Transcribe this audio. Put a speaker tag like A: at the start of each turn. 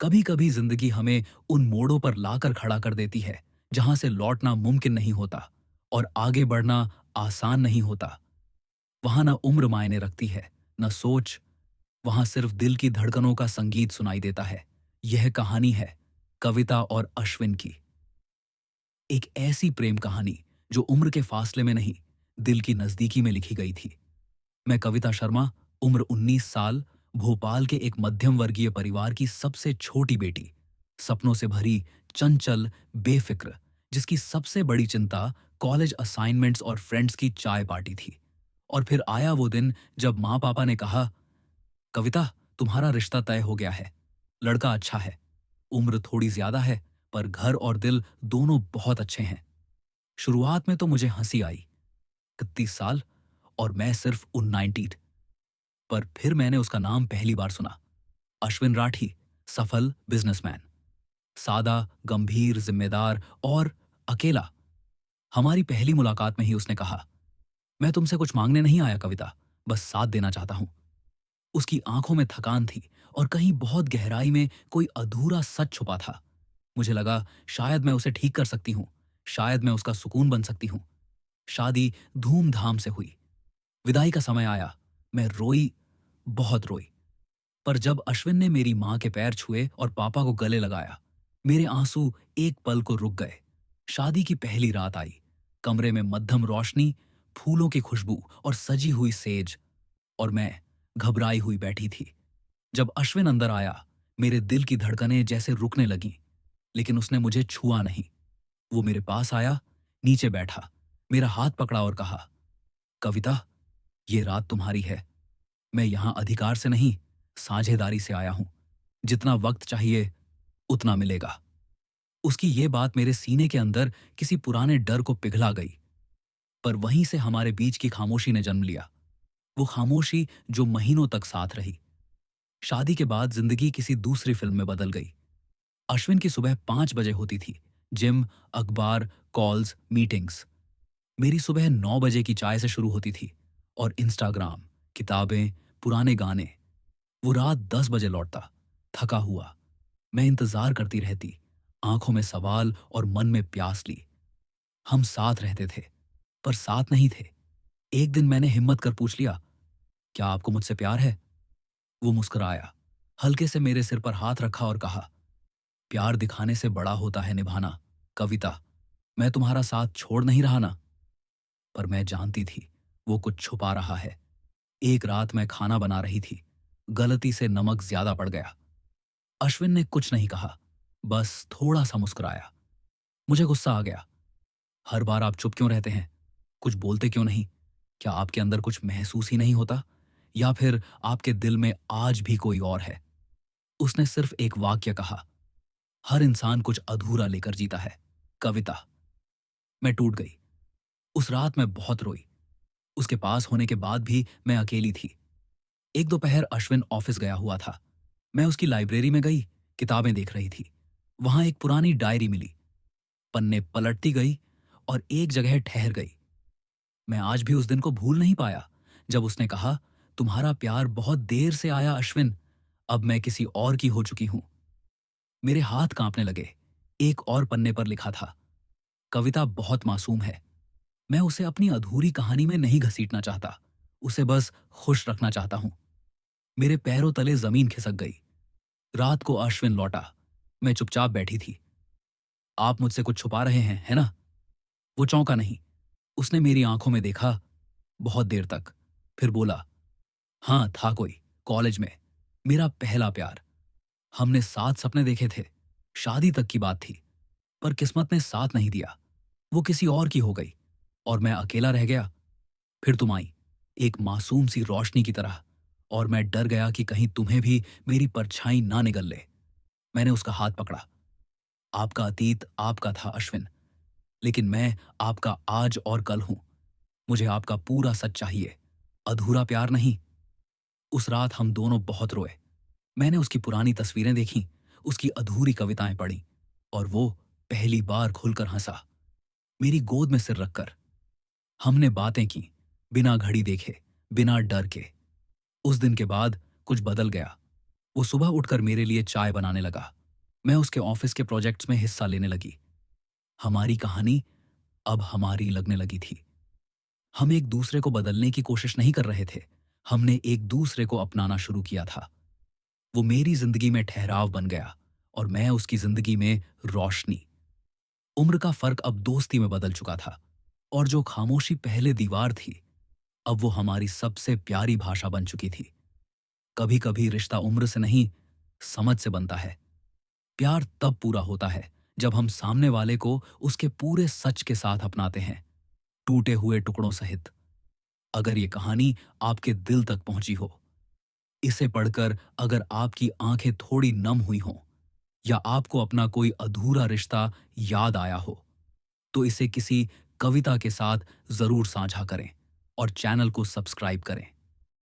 A: कभी कभी जिंदगी हमें उन मोड़ों पर लाकर खड़ा कर देती है जहां से लौटना मुमकिन नहीं होता और आगे बढ़ना आसान नहीं होता। वहां न उम्र मायने रखती है, न सोच। वहां सिर्फ दिल की धड़कनों का संगीत सुनाई देता है। यह कहानी है कविता और अश्विन की। एक ऐसी प्रेम कहानी जो उम्र के फासले में नहीं, दिल की नजदीकी में लिखी गई थी। मैं कविता शर्मा, उम्र 19 साल, भोपाल के एक मध्यम वर्गीय परिवार की सबसे छोटी बेटी, सपनों से भरी, चंचल, बेफिक्र, जिसकी सबसे बड़ी चिंता कॉलेज असाइनमेंट्स और फ्रेंड्स की चाय पार्टी थी। और फिर आया वो दिन जब माँ पापा ने कहा, कविता, तुम्हारा रिश्ता तय हो गया है। लड़का अच्छा है, उम्र थोड़ी ज्यादा है, पर घर और दिल दोनों बहुत अच्छे हैं। शुरुआत में तो मुझे हंसी आई, 31 साल, और मैं सिर्फ 19। पर फिर मैंने उसका नाम पहली बार सुना, अश्विन राठी, सफल बिजनेसमैन, सादा, गंभीर, जिम्मेदार और अकेला। हमारी पहली मुलाकात में ही उसने कहा, मैं तुमसे कुछ मांगने नहीं आया कविता, बस साथ देना चाहता हूं। उसकी आंखों में थकान थी और कहीं बहुत गहराई में कोई अधूरा सच छुपा था। मुझे लगा शायद मैं उसे ठीक कर सकती हूँ, शायद मैं उसका सुकून बन सकती हूँ। शादी धूमधाम से हुई। विदाई का समय आया। मैं रोई, बहुत रोई। पर जब अश्विन ने मेरी मां के पैर छुए और पापा को गले लगाया, मेरे आंसू एक पल को रुक गए। शादी की पहली रात आई। कमरे में मध्यम रोशनी, फूलों की खुशबू और सजी हुई सेज, और मैं घबराई हुई बैठी थी। जब अश्विन अंदर आया, मेरे दिल की धड़कनें जैसे रुकने लगीं, लेकिन उसने मुझे छुआ नहीं। वो मेरे पास आया, नीचे बैठा, मेरा हाथ पकड़ा और कहा, कविता, ये रात तुम्हारी है। मैं यहां अधिकार से नहीं, साझेदारी से आया हूं। जितना वक्त चाहिए उतना मिलेगा। उसकी ये बात मेरे सीने के अंदर किसी पुराने डर को पिघला गई। पर वहीं से हमारे बीच की खामोशी ने जन्म लिया। वो खामोशी जो महीनों तक साथ रही। शादी के बाद जिंदगी किसी दूसरी फिल्म में बदल गई। अश्विन की सुबह 5 बजे होती थी। जिम, अखबार, कॉल्स, मीटिंग्स। मेरी सुबह 9 बजे की चाय से शुरू होती थी, और इंस्टाग्राम, किताबें, पुराने गाने। वो रात 10 बजे लौटता, थका हुआ। मैं इंतजार करती रहती, आंखों में सवाल और मन में प्यास ली। हम साथ रहते थे, पर साथ नहीं थे। एक दिन मैंने हिम्मत कर पूछ लिया, क्या आपको मुझसे प्यार है? वो मुस्कुराया, हल्के से मेरे सिर पर हाथ रखा और कहा, प्यार दिखाने से बड़ा होता है निभाना। कविता, मैं तुम्हारा साथ छोड़ नहीं रहा ना। पर मैं जानती थी वो कुछ छुपा रहा है। एक रात मैं खाना बना रही थी, गलती से नमक ज्यादा पड़ गया। अश्विन ने कुछ नहीं कहा, बस थोड़ा सा मुस्कुराया। मुझे गुस्सा आ गया। हर बार आप चुप क्यों रहते हैं? कुछ बोलते क्यों नहीं? क्या आपके अंदर कुछ महसूस ही नहीं होता, या फिर आपके दिल में आज भी कोई और है? उसने सिर्फ एक वाक्य कहा, हर इंसान कुछ अधूरा लेकर जीता है। कविता। मैं टूट गई। उस रात मैं बहुत रोई। उसके पास होने के बाद भी मैं अकेली थी। एक दोपहर अश्विन ऑफिस गया हुआ था। मैं उसकी लाइब्रेरी में गई, किताबें देख रही थी। वहां एक पुरानी डायरी मिली। पन्ने पलटती गई और एक जगह ठहर गई। मैं आज भी उस दिन को भूल नहीं पाया जब उसने कहा, तुम्हारा प्यार बहुत देर से आया अश्विन, अब मैं किसी और की हो चुकी हूं। मेरे हाथ कांपने लगे। एक और पन्ने पर लिखा था, कविता बहुत मासूम है। मैं उसे अपनी अधूरी कहानी में नहीं घसीटना चाहता, उसे बस खुश रखना चाहता हूं। मेरे पैरों तले जमीन खिसक गई। रात को अश्विन लौटा। मैं चुपचाप बैठी थी। आप मुझसे कुछ छुपा रहे हैं, है ना? वो चौंका नहीं। उसने मेरी आंखों में देखा बहुत देर तक, फिर बोला, हाँ था कोई, कॉलेज में, मेरा पहला प्यार। हमने साथ सपने देखे थे, शादी तक की बात थी, पर किस्मत ने साथ नहीं दिया। वो किसी और की हो गई और मैं अकेला रह गया। फिर तुम आई, एक मासूम सी रोशनी की तरह, और मैं डर गया कि कहीं तुम्हें भी मेरी परछाई ना निगल ले। मैंने उसका हाथ पकड़ा। आपका अतीत आपका था अश्विन, लेकिन मैं आपका आज और कल हूं। मुझे आपका पूरा सच चाहिए, अधूरा प्यार नहीं। उस रात हम दोनों बहुत रोए। मैंने उसकी पुरानी तस्वीरें देखीं, उसकी अधूरी कविताएं पढ़ी, और वो पहली बार खुलकर हंसा, मेरी गोद में सिर रखकर। हमने बातें की, बिना घड़ी देखे, बिना डर के। उस दिन के बाद कुछ बदल गया। वो सुबह उठकर मेरे लिए चाय बनाने लगा। मैं उसके ऑफिस के प्रोजेक्ट्स में हिस्सा लेने लगी। हमारी कहानी अब हमारी लगने लगी थी। हम एक दूसरे को बदलने की कोशिश नहीं कर रहे थे। हमने एक दूसरे को अपनाना शुरू किया था। वो मेरी जिंदगी में ठहराव बन गया और मैं उसकी जिंदगी में रोशनी। उम्र का फर्क अब दोस्ती में बदल चुका था और जो खामोशी पहले दीवार थी, अब वो हमारी सबसे प्यारी भाषा बन चुकी थी। कभी कभी रिश्ता उम्र से नहीं, समझ से बनता है। प्यार तब पूरा होता है जब हम सामने वाले को उसके पूरे सच के साथ अपनाते हैं, टूटे हुए टुकड़ों सहित। अगर ये कहानी आपके दिल तक पहुंची हो, इसे पढ़कर अगर आपकी आंखें थोड़ी नम हुई हों या आपको अपना कोई अधूरा रिश्ता याद आया हो, तो इसे किसी कविता के साथ जरूर साझा करें और चैनल को सब्सक्राइब करें।